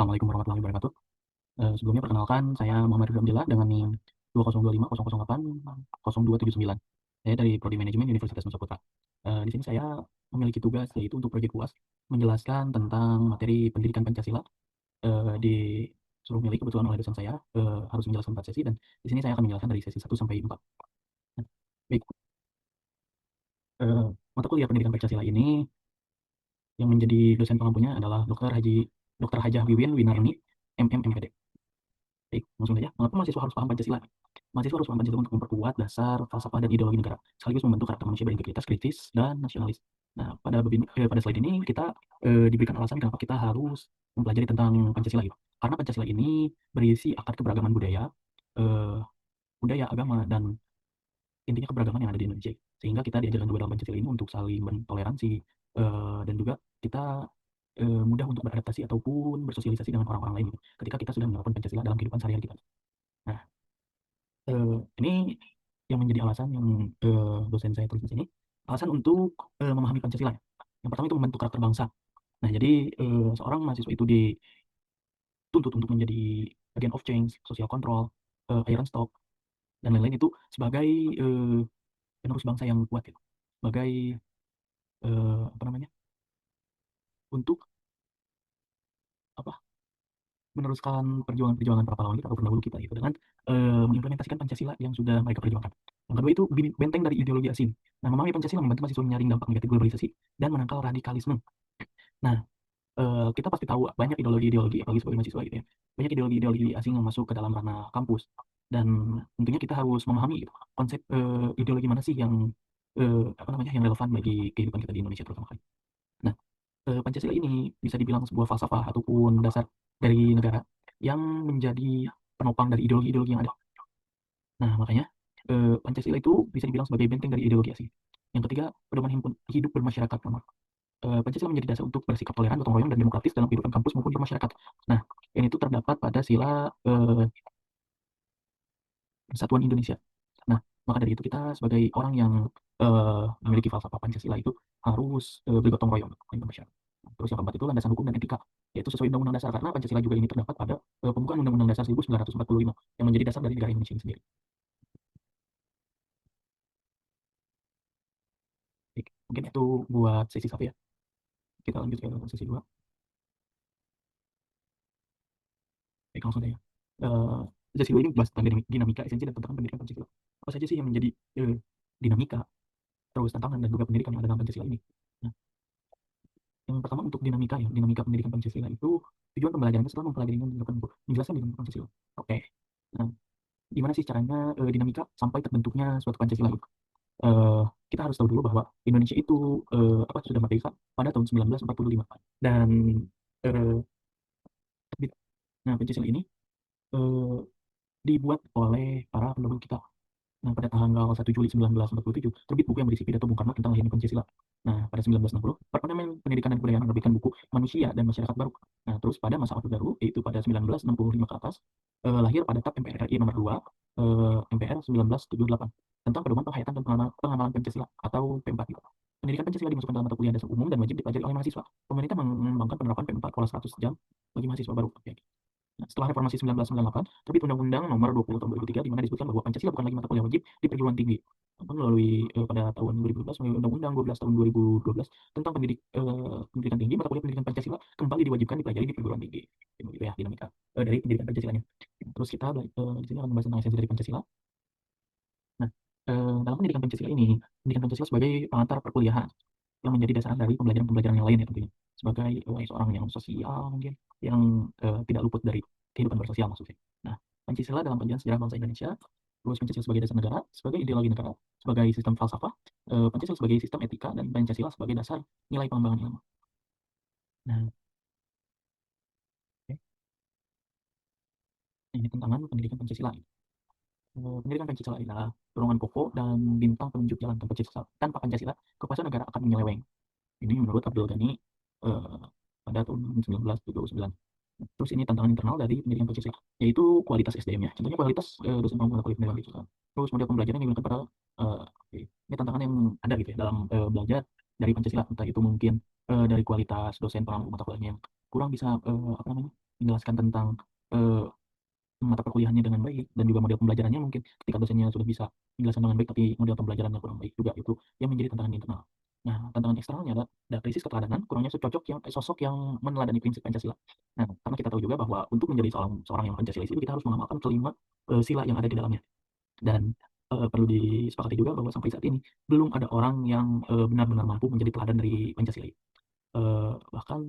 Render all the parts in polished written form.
Assalamualaikum warahmatullahi wabarakatuh. Sebelumnya perkenalkan, saya Muhammad Ridwan Abdillah dengan NIM 20250080279. Saya dari Prodi Manajemen Universitas Nusa Putra. Di sini saya memiliki tugas yaitu untuk proyek UAS menjelaskan tentang materi pendidikan Pancasila. Disuruh milih kebetulan oleh dosen saya, harus menjelaskan 4 sesi, dan di sini saya akan menjelaskan dari sesi 1 sampai 4. Nah, baik, mata kuliah pendidikan Pancasila ini yang menjadi dosen pengampunya adalah Dr. Hajah Wiwin Winarni, MM, MPD. Baik, langsung saja. Mengapa mahasiswa harus paham Pancasila? Mahasiswa harus paham Pancasila untuk memperkuat dasar falsafah dan ideologi negara, sekaligus membentuk karakter manusia berintegritas, kritis, dan nasionalis. Nah, pada slide ini kita diberikan alasan kenapa kita harus mempelajari tentang Pancasila gitu. Karena Pancasila ini berisi akar keberagaman eh, budaya, agama, dan intinya keberagaman yang ada di Indonesia. Sehingga kita diajarkan juga dalam Pancasila ini untuk saling bertoleransi, dan juga kita mudah untuk beradaptasi ataupun bersosialisasi dengan orang-orang lain gitu, ketika kita sudah menerapkan Pancasila dalam kehidupan sehari-hari kita. Nah, ini yang menjadi alasan yang dosen saya tulis di sini, alasan untuk memahami Pancasila. Yang pertama itu membentuk karakter bangsa. Nah, jadi seorang mahasiswa itu dituntut untuk menjadi agent of change, social control, iron stock, dan lain-lain itu sebagai eh, penerus bangsa yang kuat gitu. Sebagai apa namanya? Untuk apa? Meneruskan perjuangan-perjuangan para pahlawan kita atau pendahulu kita itu dengan mengimplementasikan Pancasila yang sudah mereka perjuangkan. Yang kedua itu benteng dari ideologi asing. Nah, memahami Pancasila membantu mahasiswa menyaring dampak negatif globalisasi dan menangkal radikalisme. Nah, kita pasti tahu banyak ideologi-ideologi, apalagi sebagai mahasiswa gitu ya. Banyak ideologi-ideologi asing yang masuk ke dalam ranah kampus. Dan tentunya kita harus memahami gitu, konsep ideologi mana sih yang apa namanya yang relevan bagi kehidupan kita di Indonesia terutama kali. Nah, Pancasila ini bisa dibilang sebuah falsafah ataupun dasar dari negara yang menjadi penopang dari ideologi-ideologi yang ada. Nah, makanya Pancasila itu bisa dibilang sebagai benteng dari ideologi asing. Yang ketiga, pedoman hidup bermasyarakat. Pancasila menjadi dasar untuk bersikap toleran, gotong royong, dan demokratis dalam kehidupan kampus maupun bermasyarakat. Nah, ini itu terdapat pada sila Persatuan Indonesia. Nah, maka dari itu kita sebagai orang yang memiliki falsafah Pancasila itu harus bergotong royong dengan masyarakat. Terus yang keempat itu landasan hukum dan etika, yaitu sesuai Undang-Undang Dasar, karena Pancasila juga ini terdapat pada pembukaan Undang-Undang Dasar 1945 yang menjadi dasar dari negara Indonesia ini sendiri. Baik, mungkin itu buat sesi 1 ya. Kita lanjut ke sesi 2. Baik, langsung saja. Eh, Sesi 2 ini bahas tentang dinamika, esensi, dan tantangan pendidikan Pancasila. Apa saja sih yang menjadi dinamika, terus tantangan, dan juga pendidikan yang ada dalam Pancasila ini? Nah, yang pertama untuk dinamika ya, dinamika pendidikan Pancasila itu tujuan pembelajarannya setelah mempelajari dan menjelaskan dinamika Pancasila. Oke. Nah, gimana sih caranya dinamika sampai terbentuknya suatu Pancasila itu? Eh, kita harus tahu dulu bahwa Indonesia itu apa sudah merdeka pada tahun 1945, dan eh, terbit. Nah, Pancasila ini eh, dibuat oleh para pendahulu kita. Nah, pada tanggal 1 Juli 1947, terbit buku yang berisi pidato Bung Karno tentang lahirnya Pancasila. Nah, pada 1960, Departemen Pendidikan dan Kebudayaan menerbitkan buku Manusia dan Masyarakat Baru. Nah, terus pada masa Orde Baru, yaitu pada 1965 ke atas, lahir pada TAP MPR RI nomor 2, MPR 1978, tentang pedoman penghayatan dan pengamalan Pancasila atau P4 gitu. Pendidikan Pancasila dimasukkan dalam mata kuliah dasar umum dan wajib dipelajari oleh mahasiswa. Pemerintah mengembangkan penerapan P4 pola 100 jam bagi mahasiswa baru. Oke. Nah, setelah reformasi 1998, terbit Undang-Undang Nomor 20 Tahun 2003 di mana disebutkan bahwa Pancasila bukan lagi mata kuliah wajib di perguruan tinggi. Melalui pada tahun 2012 melalui Undang-Undang 12 tahun 2012 tentang pendidikan tinggi, mata kuliah pendidikan Pancasila kembali diwajibkan dipelajari di perguruan tinggi. Itu ya dinamika dari pendidikan Pancasilanya. Terus kita di sini akan membahas tentang esensi dari Pancasila. Nah, dalam pendidikan Pancasila ini, pendidikan Pancasila sebagai pengantar perkuliahan yang menjadi dasar dari pembelajaran-pembelajaran yang lain ya tentunya. Sebagai seorang yang sosial mungkin, yang tidak luput dari kehidupan bersosial maksudnya. Nah, Pancasila dalam kajian sejarah bangsa Indonesia, terus Pancasila sebagai dasar negara, sebagai ideologi negara, sebagai sistem falsafah, Pancasila sebagai sistem etika, dan Pancasila sebagai dasar nilai pengembangan ilmu. Nah, oke. Ini tantangan pendidikan Pancasila. Pendidikan Pancasila adalah dorongan pokok dan bintang penunjuk jalan tanpa Pancasila, kepuasan negara akan menyeleweng. Ini menurut Abdul Ghani eh, pada tahun 1979. Terus ini tantangan internal dari pendidikan Pancasila, yaitu kualitas SDM-nya. Contohnya kualitas dosen pengembangan kuliah pendidikan Pancasila. Terus model pembelajaran yang digunakan pada oke. Ini tantangan yang ada gitu ya dalam belajar dari Pancasila. Entah itu mungkin dari kualitas dosen pengampu mata kuliahnya yang kurang bisa apa namanya menjelaskan tentang eh, mata perkuliahannya dengan baik dan juga model pembelajarannya mungkin ketika dosennya sudah bisa menjelaskan dengan baik tapi model pembelajarannya kurang baik juga itu yang menjadi tantangan internal. Nah, tantangan eksternalnya ada krisis keteladanan, kurangnya sosok yang meneladani prinsip Pancasila. Nah, karena kita tahu juga bahwa untuk menjadi seorang yang Pancasilais itu kita harus mengamalkan kelima sila yang ada di dalamnya. Dan perlu disepakati juga bahwa sampai saat ini belum ada orang yang benar-benar mampu menjadi teladan dari Pancasila. Bahkan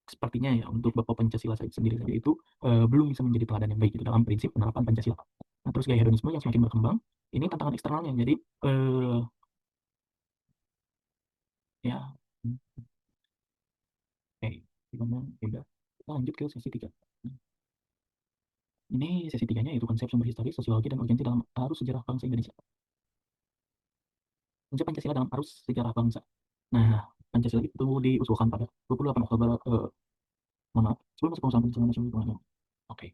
sepertinya ya untuk Bapak Pancasila sendiri saja itu belum bisa menjadi teladan yang baik itu dalam prinsip penerapan Pancasila. Nah, terus gaya hedonisme yang semakin berkembang, ini tantangan eksternalnya. Jadi ya, oke, gimana? Udah, kita lanjut ke sesi tiga. Ini sesi tiganya yaitu konsep sumber historis, sosiologi, dan urgensi dalam arus sejarah bangsa Indonesia. Konsep Pancasila dalam arus sejarah bangsa. Nah, Pancasila itu diusulkan pada 28 Oktober, mohon maaf, sebelum masuk pengusuhan Pancasila nasional. Oke.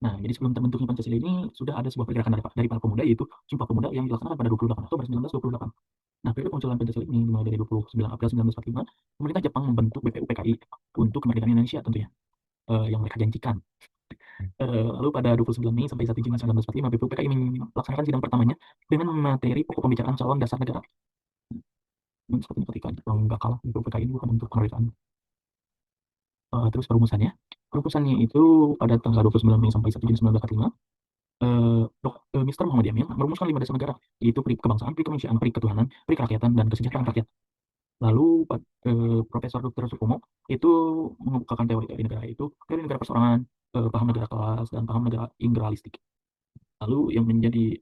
Nah, jadi sebelum terbentuknya Pancasila ini sudah ada sebuah pergerakan dari para pemuda yaitu Sumpah Pemuda yang dilaksanakan pada 28 Oktober 1928. Nah, periode kemunculan Pancasila ini dimulai dari 29 April 1945, pemerintah Jepang membentuk BPUPKI untuk kemerdekaan Indonesia tentunya, yang mereka janjikan. Lalu pada 29 Mei sampai 1 Juni 1945, BPUPKI melaksanakan sidang pertamanya dengan materi pokok pembicaraan calon dasar negara. Sepertinya ketika Jepang nggak kalah, BPUPKI ini bukan untuk kemerdekaan. Terus perumusannya itu pada tanggal 29 Mei sampai 1 Juni 1945, Mr. Muhammad Yamin merumuskan 5 dasar negara, yaitu peri kebangsaan, peri kemanusiaan, peri ketuhanan, peri kerakyatan, dan kesejahteraan rakyat. Lalu Profesor Dr. Supomo itu mengemukakan teori negara itu, teori negara perseorangan, paham negara kelas, dan paham negara integralistik. Lalu yang menjadi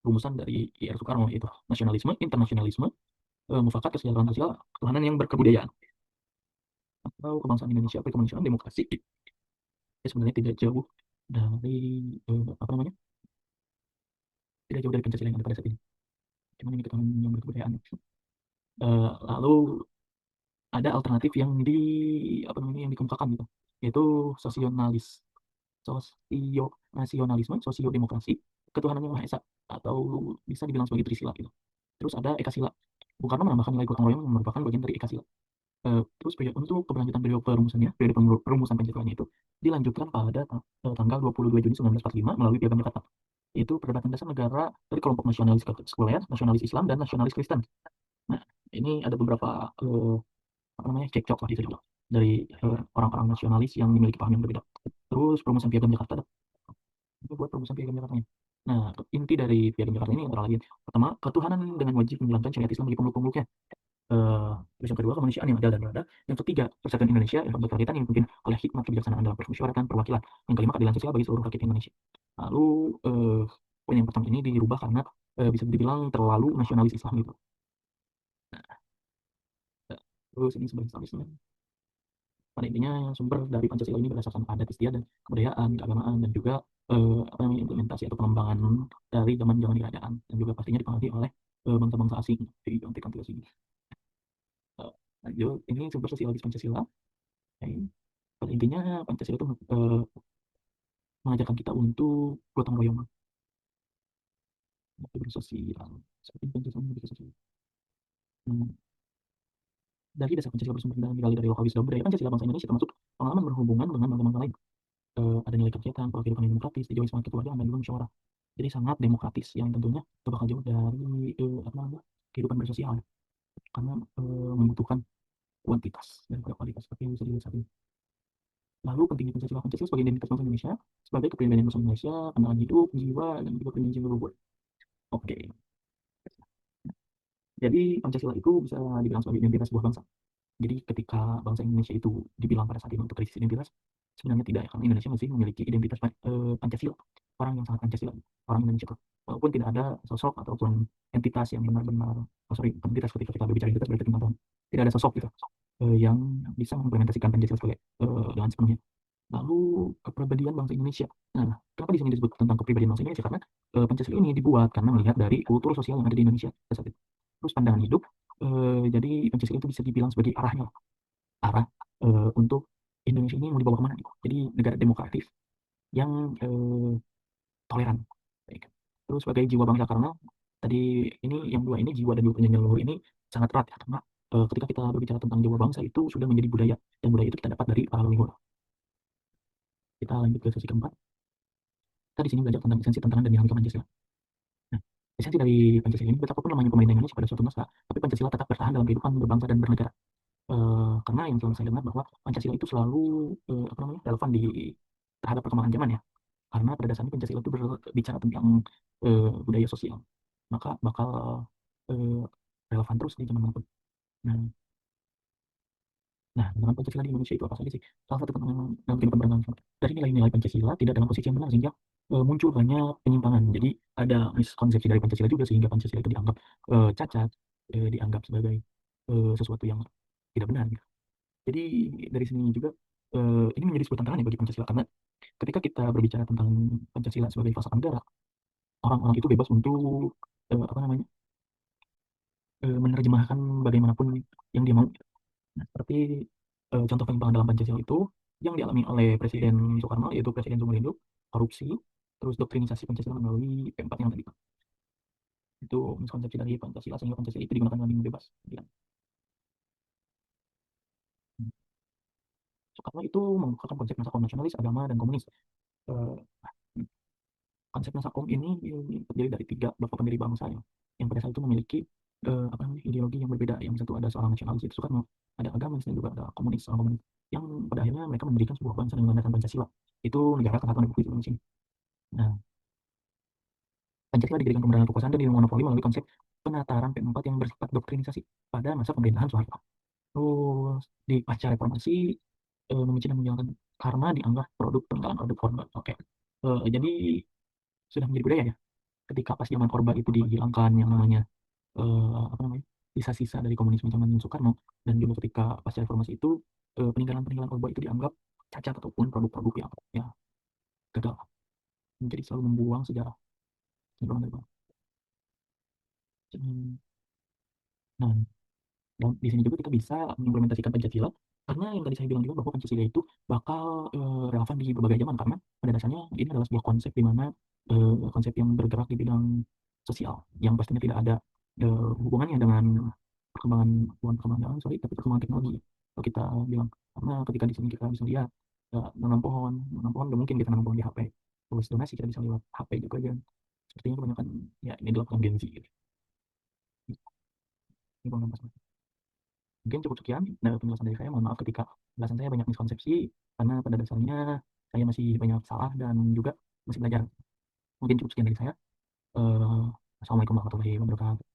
rumusan dari IR Soekarno itu nasionalisme, internasionalisme, mufakat, kesejahteraan sosial, ketuhanan yang berkebudayaan, atau kebangsaan Indonesia, peri kemanusiaan, demokrasi. Ya, sebenarnya tidak jauh dari apa namanya? Tidak jauh dari Pancasila yang ada pada saat ini. Cuman ini ketuhanan yang berkebudayaan. Lalu ada alternatif yang apa namanya yang dikemukakan gitu, yaitu sosionalis sosio nasionalisme, sosiodemokrasi, ketuhanan yang maha esa, atau bisa dibilang sebagai Trisila gitu. Terus ada Ekasila. Bung Karno menambahkan nilai gotong royong yang merupakan bagian dari Ekasila. Terus untuk keberlanjutan periode perumusan Pancasilanya itu dilanjutkan pada tanggal 22 Juni 1945 melalui Piagam Jakarta. Itu perdebatan dasar negara dari kelompok nasionalis sekuler, nasionalis Islam, dan nasionalis Kristen. Nah, ini ada beberapa apa namanya cekcok lah gitu juga dari orang-orang nasionalis yang memiliki paham yang berbeda. Terus perumusan Piagam Jakarta itu buat perumusan Piagam Jakartanya. Nah, inti dari Piagam Jakarta ini antara lain pertama, ketuhanan dengan wajib menjalankan syariat Islam bagi pemeluk-pemeluknya. Terus yang kedua, kemanusiaan yang adil dan beradab. Yang ketiga, persatuan Indonesia yang berkelanjutan yang dipimpin oleh hikmat kebijaksanaan dalam permusyawaratan perwakilan. Yang kelima, keadilan sosial bagi seluruh rakyat Indonesia. Lalu poin yang pertama ini dirubah karena bisa dibilang terlalu nasionalis Islam gitu. Nah, terus ini sebagai statusnya. Pada intinya sumber dari Pancasila ini berdasarkan adat istiadat, kebudayaan, keagamaan, dan juga apa namanya implementasi atau pengembangan dari zaman-zaman kerajaan dan juga pastinya dipengaruhi oleh bangsa-bangsa asing di antik-antik asing. Lanjut, ini sumber sosiologis Pancasila. Okay. Pada intinya Pancasila itu mengajarkan kita untuk gotong royong, bersosial, seperti Pancasila bersosial. Hmm. Dari dasar Pancasila bersumber dan digali dari lokal wisdom budaya Pancasila bangsa Indonesia termasuk pengalaman berhubungan dengan bangsa-bangsa lain. Ada nilai kerakyatan, pola kehidupan yang demokratis, dijaga semangat kekeluargaan, dan juga musyawarah. Jadi sangat demokratis yang tentunya itu bakal jauh dari apa namanya kehidupan bersosial karena membutuhkan kuantitas dan juga kualitas seperti yang bisa dilihat saat ini. Lalu pentingnya Pancasila sebagai identitas bangsa Indonesia, sebagai kepribadian bangsa Indonesia, pandangan hidup, jiwa, dan juga prinsip luhur. Oke, jadi Pancasila itu bisa dibilang sebagai identitas sebuah bangsa. Jadi ketika bangsa Indonesia itu dibilang pada saat ini untuk krisis identitas, sebenarnya tidak ya, karena Indonesia masih memiliki identitas Pancasila, orang yang sangat Pancasila, orang Indonesia itu. Walaupun tidak ada sosok ataupun entitas yang benar-benar, entitas ketika kita berbicara identitas berarti teman-teman, tidak ada sosok gitu, yang bisa mengimplementasikan Pancasila sebagai dengan sepenuhnya. Lalu kepribadian bangsa Indonesia. Nah, kenapa di sini disebut tentang kepribadian bangsa Indonesia? Karena Pancasila ini dibuat karena melihat dari kultur sosial yang ada di Indonesia pada saat itu. Terus pandangan hidup, jadi Pancasila itu bisa dibilang sebagai arahnya, arah untuk Indonesia ini mau dibawa kemana gitu. Jadi negara demokratis yang toleran. Baik. Terus sebagai jiwa bangsa karena tadi ini yang dua ini jiwa dan juga penyanyi luhur ini sangat erat ya, karena ketika kita berbicara tentang jiwa bangsa itu sudah menjadi budaya dan budaya itu kita dapat dari para leluhur. Kita lanjut ke sesi keempat. Kita di sini belajar tentang esensi, tantangan, dan dinamika Pancasila. Nah, esensi dari Pancasila ini, betapapun lamanya pemerintah Indonesia pada suatu masa, tapi Pancasila tetap bertahan dalam kehidupan berbangsa dan bernegara. Karena yang selalu saya dengar bahwa Pancasila itu selalu apa namanya, relevan di terhadap perkembangan zaman ya. Karena pada dasarnya Pancasila itu berbicara tentang budaya sosial, maka bakal eh, relevan terus di zaman manapun. Nah, tantangan Pancasila di Indonesia itu apa saja sih? Salah satu tantangan dalam kehidupan berbangsa dari nilai-nilai Pancasila tidak dalam posisi yang benar sehingga muncul banyak penyimpangan. Jadi ada miskonsepsi dari Pancasila juga sehingga Pancasila itu dianggap cacat, dianggap sebagai sesuatu yang tidak benar gitu. Jadi dari sini juga ini menjadi sebuah tantangan ya bagi Pancasila karena ketika kita berbicara tentang Pancasila sebagai falsafah negara, orang-orang itu bebas untuk apa namanya, menerjemahkan bagaimanapun yang dia mau. Nah, seperti contoh penyimpangan dalam Pancasila itu yang dialami oleh Presiden Soekarno, yaitu Presiden Seumur Hidup, korupsi, terus doktrinisasi Pancasila melalui P4 yang tadi. Itu miskonsepsi dari Pancasila sehingga Pancasila itu digunakan dengan bebas. Ya. Soekarno itu mengemukakan konsep nasakom nasionalis, agama, dan komunis. Eh, Konsep nasakom ini terdiri dari tiga bapak pendiri bangsa yang pada saat itu memiliki apa namanya, ideologi yang berbeda. Yang satu ada seorang nasionalis itu Soekarno, ada agamis dan juga ada komunis, orang komunis yang pada akhirnya mereka mendirikan sebuah bangsa dengan landasan Pancasila. Itu negara kesatuan Republik Indonesia. Nah, Pancasila didirikan pemberantasan kekuasaan dan monopoli melalui konsep penataran P4 yang bersifat doktrinisasi pada masa pemerintahan Soeharto. Terus di pasca reformasi membenci dan menjalankan karena dianggap produk penggalan produk Orba. Oke. Jadi sudah menjadi budaya ya. Ketika pas zaman Orba itu dihilangkan yang namanya apa namanya, sisa-sisa dari komunisme zaman Soekarno, dan juga ketika pasca reformasi itu peninggalan-peninggalan Orba itu dianggap cacat ataupun produk-produk yang ya gagal. Jadi selalu membuang sejarah. Membuang dari bawah. Nah, dan di sini juga kita bisa mengimplementasikan Pancasila karena yang tadi saya bilang juga bahwa Pancasila itu bakal relevan di berbagai zaman karena pada dasarnya ini adalah sebuah konsep di mana konsep yang bergerak di bidang sosial yang pastinya tidak ada hubungannya dengan perkembangan, bukan perkembangan zaman, sorry, tapi perkembangan teknologi. Kalau kita bilang, karena ketika di sini kita bisa lihat menanam pohon nggak mungkin kita nanam pohon di HP. Terus donasi kita bisa lewat HP juga kan. Sepertinya kebanyakan ya ini dilakukan Gen Z gitu. Ini bang Mas. Mungkin cukup sekian dari penjelasan dari saya. Mohon maaf ketika penjelasan saya banyak miskonsepsi, karena pada dasarnya saya masih banyak salah dan juga masih belajar. Mungkin cukup sekian dari saya. Assalamualaikum warahmatullahi wabarakatuh.